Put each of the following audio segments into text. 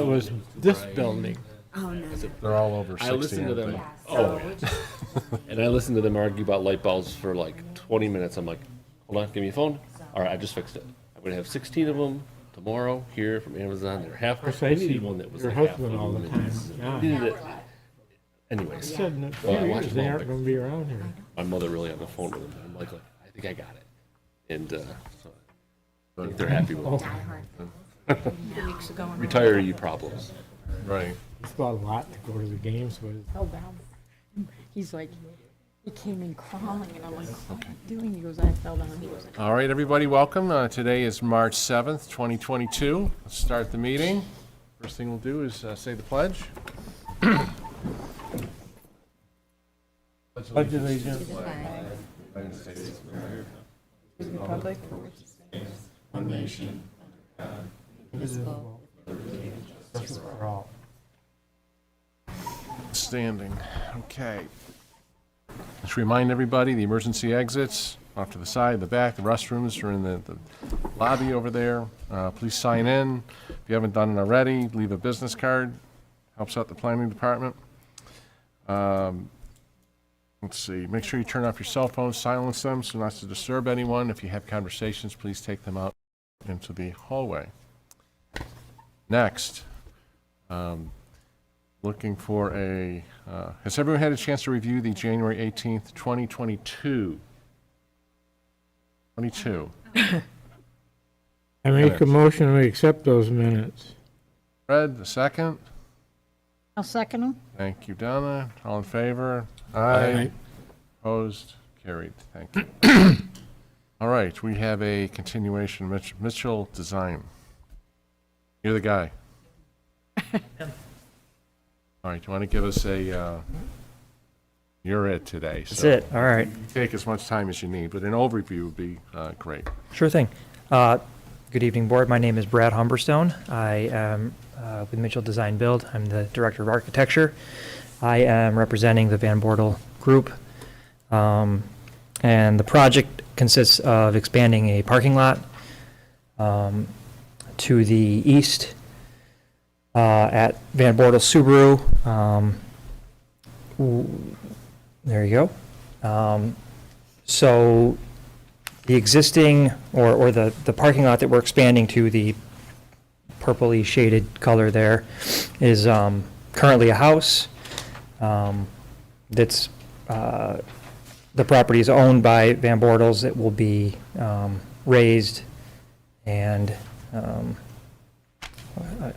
was this building. Oh, no. They're all over 60. I listened to them. aren't Oh, yeah. And I listened to them argue about light bulbs for like 20 minutes. I'm like, hold on, give me a phone. All right, I just fixed it. I'm gonna have 16 of them tomorrow here from Amazon. They're half. course, I I needed see one that was your like half husband all the luminous. time. Yeah. Needed it. Anyways, Said in a few Well, I watched years them they all, aren't but- going to be around here. my mother really on the phone with them. I'm like, I think I got it, and so I think they're happy with it. Weeks ago. Retiree problems. Right. It's about a lot to go to the games with. Fell down. He's like, he came in crawling, and I'm like, what are you doing? He goes, I fell down. He goes, All right, everybody, welcome. Today is March 7th, 2022. Let's start the meeting. First thing we'll do is say the pledge. Pledge allegiance. Republic. Indivisible. Justice for all. Standing. Okay. Let's remind everybody, the emergency exits off to the side, the back, the restrooms are in the lobby over there. Please sign in. If you haven't done it already, leave a business card. Helps out the planning department. Let's see, make sure you turn off your cell phones, silence them so not to disturb anyone. If you have conversations, please take them out into the hallway. Next, looking for a, has everyone had a chance to review the January 18th, 2022? 22. I make a motion we accept those minutes. Fred, the second. I'll second him. Thank you, Donna. All in favor? Aye. Opposed? Carried. Thank you. All right, we have a continuation, Mitchell Design. You're the guy. All right, you want to give us a, you're it today. That's so it. All right. Take as much time as you need, but an overview would be great. Sure thing. Good evening, board. My name is Brad Humberstone. I am with Mitchell Design Build. I'm the Director of Architecture. I am representing the Van Bortel Group. And the project consists of expanding a parking lot to the east at Van Bortel Subaru. There you go. So the existing, or the parking lot that we're expanding to, the purpley shaded color there, is currently a house. That's, the property is owned by Van Bortels. It will be raised, and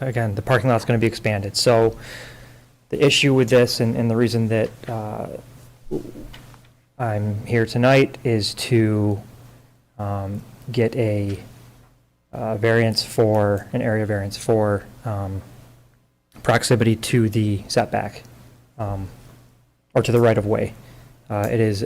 again, the parking lot's going to be expanded. So the issue with this, and the reason that I'm here tonight, is to get a variance for, an area variance for proximity to the setback, or to the right-of-way. It is,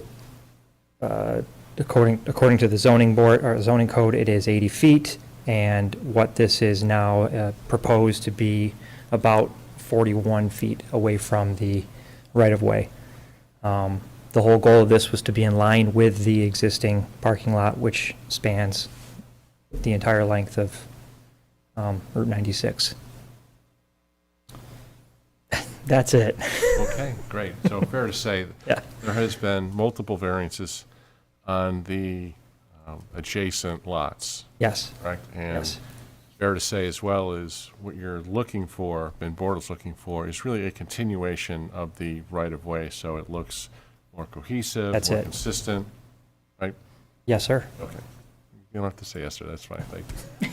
according to the zoning board, or zoning code, it is 80 feet, and what this is now proposed to be about 41 feet away from the right-of-way. The whole goal of this was to be in line with the existing parking lot, which spans the entire length of Route 96. That's it. Okay, great. So fair to say, Yeah. there has been multiple variances on the adjacent lots, Yes. correct? And Yes. fair to say as well is what you're looking for, Van Bortel's looking for, is really a continuation of the right-of-way, so it looks more cohesive, That's more it. consistent, right? Yes, sir. Okay. You don't have to say yes, sir, that's fine, thank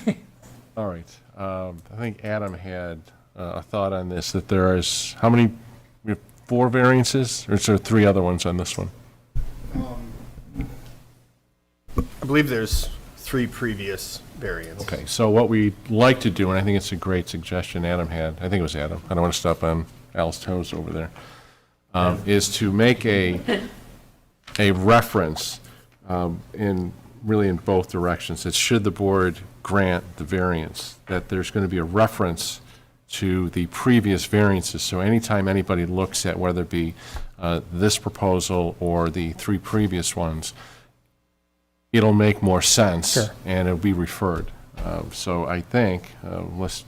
you. All right, I think Adam had a thought on this, that there is, how many, we have 4 variances, or is there 3 other ones on this one? I believe there's 3 previous variants. Okay, so what we'd like to do, and I think it's a great suggestion Adam had, I think it was Adam, I don't want to step on Al's toes over there, is to make a reference really in both directions, that should the board grant the variance, that there's going to be a reference to the previous variances. So anytime anybody looks at whether it be this proposal or the 3 previous ones, it'll make more sense. Sure. And it'll be referred. So I think, unless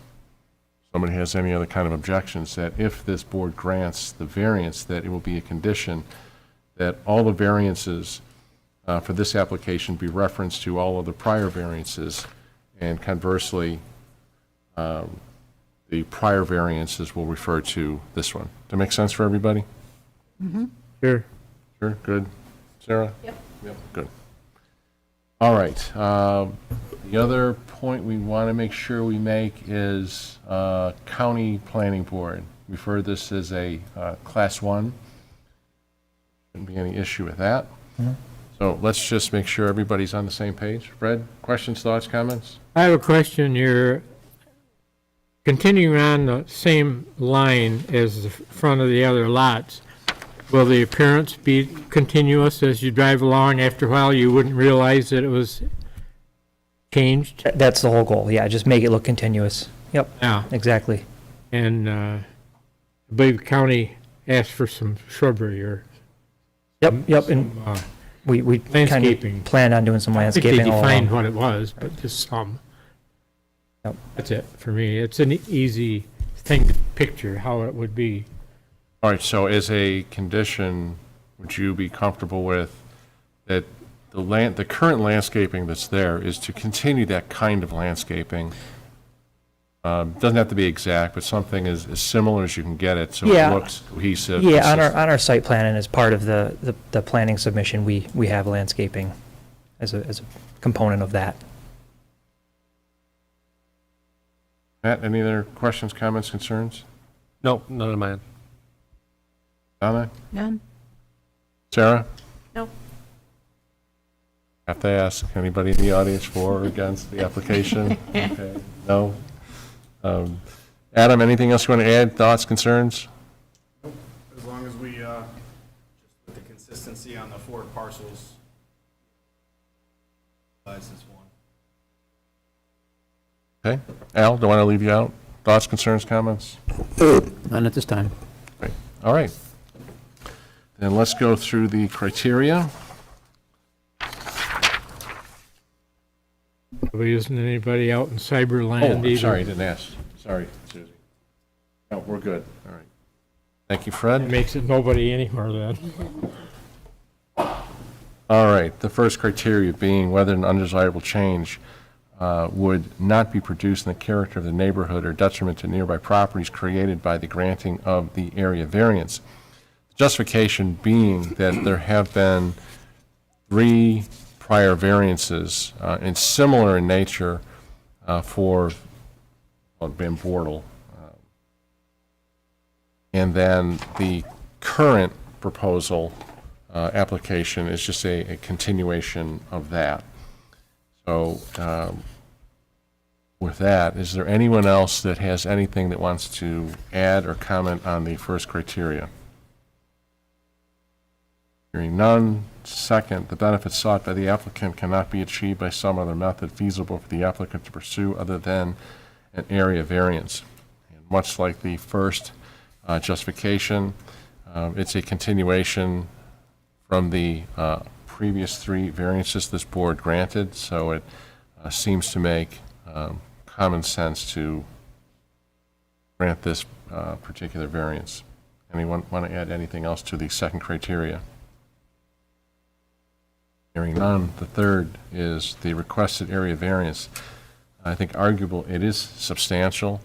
somebody has any other kind of objections, that if this board grants the variance, that it will be a condition that all the variances for this application be referenced to all of the prior variances, and conversely, the prior variances will refer to this one. Does that make sense for everybody? Sure. Sure, good. Sarah? Yep. Good. All right. The other point we want to make sure we make is county planning board. Refer this as a class 1. Shouldn't be any issue with that. So let's just make sure everybody's on the same page. Fred, questions, thoughts, comments? I have a question. You're continuing on the same line as the front of the other lots. Will the appearance be continuous as you drive along? After a while, you wouldn't realize that it was changed? That's the whole goal, yeah, just make it look continuous. Yep, Yeah. exactly. And I believe the county asked for some shrubbery or Yep, and we kind landscaping. of plan on doing some I think they landscaping all defined along. what it was, but just some. Yep. That's it for me. It's an easy thing to picture how it would be. All right, so as a condition, would you be comfortable with that the current landscaping that's there is to continue that kind of landscaping? Doesn't have to be exact, but something as similar as you can get it, so it Yeah. looks cohesive. Yeah, consistent. on our site plan and as part of the planning submission, we have landscaping as a component of that. Matt, any other questions, comments, concerns? No, none of mine. Donna? None? Sarah? No. Have to ask, anybody in the audience for or against the application? Okay, no? Adam, anything else you want to add, thoughts, concerns? As long as we, just with the consistency on the 4 parcels, as one. Okay, Al, don't want to leave you out? Thoughts, concerns, comments? None at this time. Great, all right. Then let's go through the criteria. Probably isn't anybody out in cyber Oh, land I'm either. sorry, I didn't ask. Sorry, Susie. No, we're good, all right. Thank you, It Fred. makes it nobody anymore then. All right, the first criteria being whether an undesirable change would not be produced in the character of the neighborhood or detriment to nearby properties created by the granting of the area variance. Justification being that there have been 3 prior variances and similar in nature for Van Bortle. And then the current proposal application is just a continuation of that. So with that, is there anyone else that has anything that wants to add or comment on the first criteria? Hearing none. Second, the benefits sought by the applicant cannot be achieved by some other method feasible for the applicant to pursue other than an area variance. And much like the first justification, it's a continuation from the previous 3 variances this board granted, so it seems to make common sense to grant this particular variance. Anyone want to add anything else to the second criteria? Hearing none. The third is the requested area variance. I think arguable it is substantial.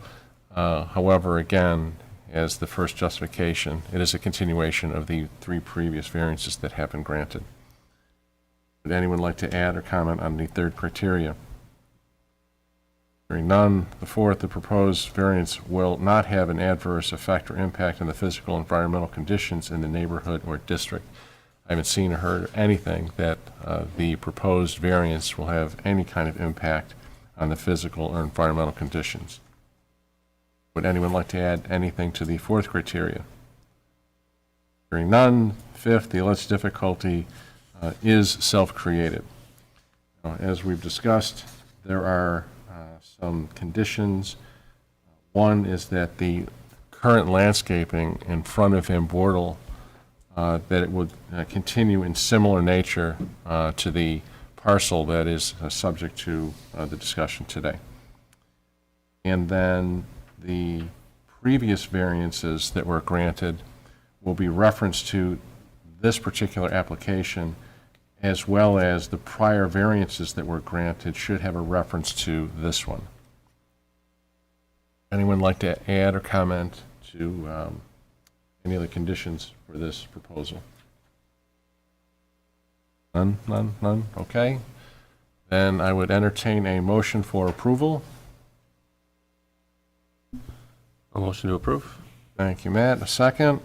However, again, as the first justification, it is a continuation of the 3 previous variances that have been granted. Would anyone like to add or comment on the third criteria? Hearing none. The fourth, the proposed variance will not have an adverse effect or impact on the physical and environmental conditions in the neighborhood or district. I haven't seen or heard anything that the proposed variance will have any kind of impact on the physical or environmental conditions. Would anyone like to add anything to the fourth criteria? Hearing none. Fifth, the alleged difficulty is self-created. As we've discussed, there are some conditions. One is that the current landscaping in front of Van Bortle, that it would continue in similar nature to the parcel that is subject to the discussion today. And then the previous variances that were granted will be referenced to this particular application, as well as the prior variances that were granted should have a reference to this one. Anyone like to add or comment to any of the conditions for this proposal? None, none, none? Okay. Then I would entertain a motion for approval. A motion to approve? Thank you, Matt. A second?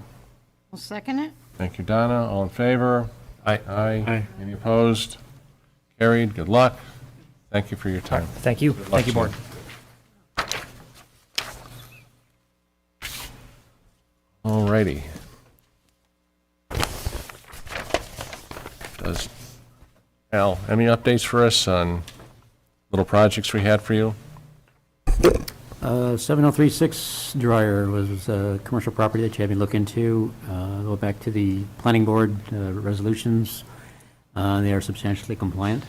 I'll second it. Thank you, Donna. All in favor? Aye. Aye. Aye. Any opposed? Carried. Good luck. Thank you for your time. Thank you. Thank you, board. All righty. Does, Al, any updates for us on little projects we had for you? 7036 Dryer was a commercial property that you had me look into. Go back to the planning board resolutions. They are substantially compliant.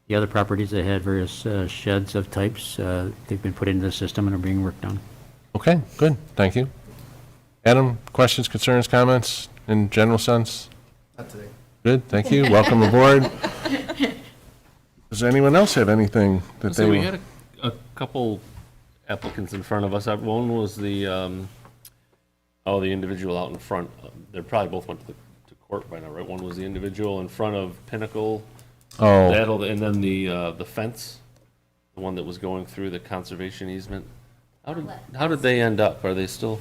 The other properties that had various sheds of types, they've been put into the system and are being worked on. Okay, good. Thank you. Adam, questions, concerns, comments in general sense? Not today. Good, thank you. Welcome aboard. Does anyone else have anything that they So we will? had a couple applicants in front of us. One was the individual out in front. They probably both went to court by now, right? One was the individual in front of Pinnacle, Oh, and then the fence, the one that was going through the conservation easement. How did they end up? Are they still?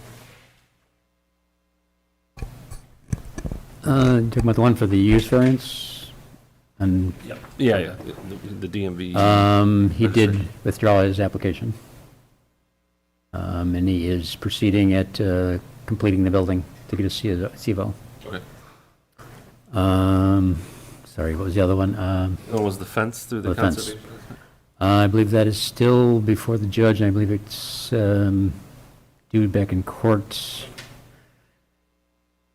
Talking about the one for the use variance, and Yeah. The DMV. he did withdraw his application. And he is proceeding at completing the building to get a CVO. Okay. Sorry, what was the other one? What was the fence through the The fence. conservation? I believe that is still before the judge, and I believe it's due back in court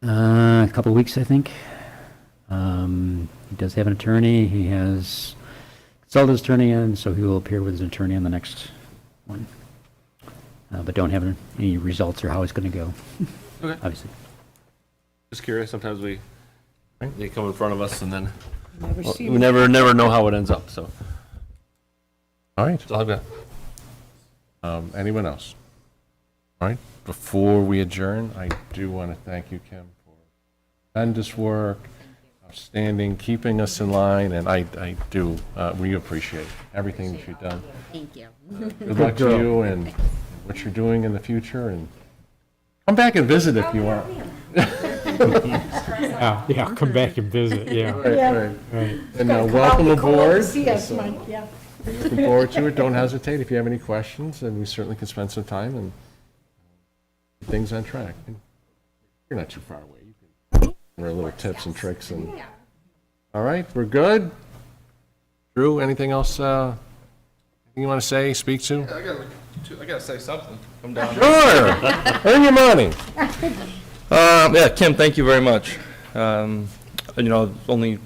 a couple of weeks, I think. He does have an attorney. He has consulted his attorney, and so he will appear with his attorney on the next one. But don't have any results or how it's going to go, Okay. obviously. Just curious. Sometimes they come in front of us and then Never see we never know how it ends up. So all right. that's all I've got. Anyone else? All right, before we adjourn, I do want to thank you, Kim, for tremendous work, outstanding, keeping us in line, and I do, we appreciate everything that you've done. Thank you. Good luck to you and what you're doing in the future, and come back and visit if you want. Yeah, come back and visit, yeah. Right. And welcome aboard. See us, Mike, yeah. Looking forward to it. Don't hesitate if you have any questions, and we certainly can spend some time and get things on track. You're not too far away. You can learn little tips and tricks. And all right, we're good. Drew, anything else? Anything you want to say? Speak to? I gotta say something. Come down. Sure. Earn your money. Yeah, Kim, thank you very much. Only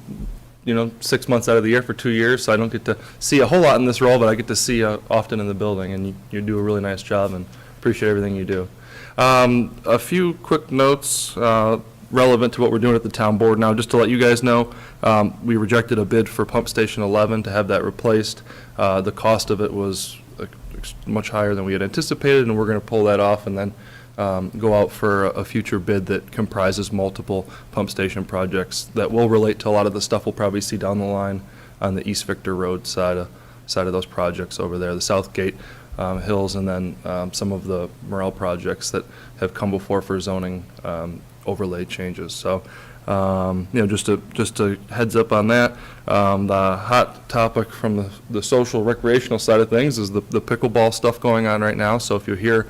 6 months out of the year for 2 years, so I don't get to see a whole lot in this role, but I get to see you often in the building, and you do a really nice job, and appreciate everything you do. A few quick notes relevant to what we're doing at the town board now, just to let you guys know. We rejected a bid for pump station 11 to have that replaced. The cost of it was much higher than we had anticipated, and we're going to pull that off and then go out for a future bid that comprises multiple pump station projects that will relate to a lot of the stuff we'll probably see down the line on the East Victor Road side of those projects over there, the Southgate Hills, and then some of the Morel projects that have come before for zoning overlay changes. So, just a heads up on that. The hot topic from the social recreational side of things is the pickleball stuff going on right now. So if you hear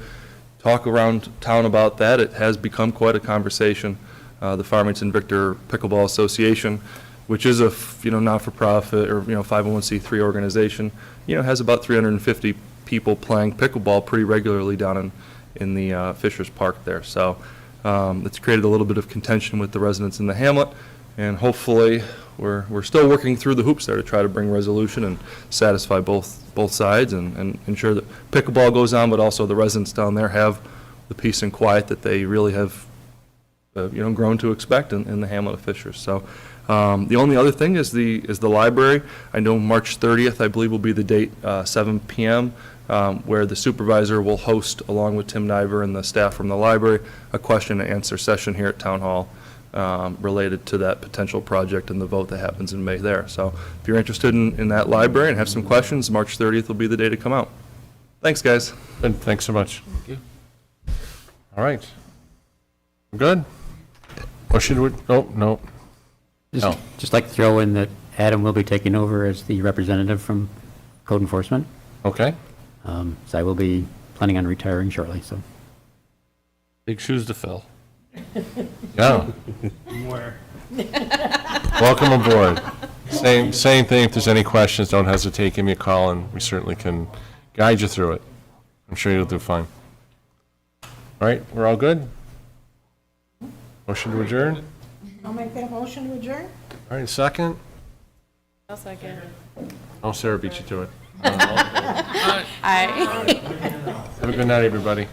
talk around town about that, it has become quite a conversation. The Farmington Victor Pickleball Association, which is a not-for-profit or 501c3 organization, has about 350 people playing pickleball pretty regularly down in the Fishers Park there. So it's created a little bit of contention with the residents in the hamlet, And hopefully, we're still working through the hoops there to try to bring resolution and satisfy both sides and ensure that pickleball goes on, but also the residents down there have the peace and quiet that they really have, grown to expect in the hamlet of Fishers. So the only other thing is the library. I know March 30th, I believe, will be the date, 7 p.m., where the supervisor will host, along with Tim Niver and the staff from the library, a question and answer session here at Town Hall related to that potential project and the vote that happens in May there. So if you're interested in that library and have some questions, March 30th will be the day to come out. Thanks, guys. Good, thanks so much. All right. We're good? Or should we, oh, no. No. Just like to throw in that Adam will be taking over as the representative from code enforcement. Okay. So I will be planning on retiring shortly, so. Big shoes to fill. Yeah. Welcome aboard. Same thing, if there's any questions, don't hesitate, give me a call, and we certainly can guide you through it. I'm sure you'll do fine. All right, we're all good? Motion to adjourn? I'll make that motion to adjourn. All right, second? I'll second. Oh, Sarah beat you to it. Aye. Have a good night, everybody.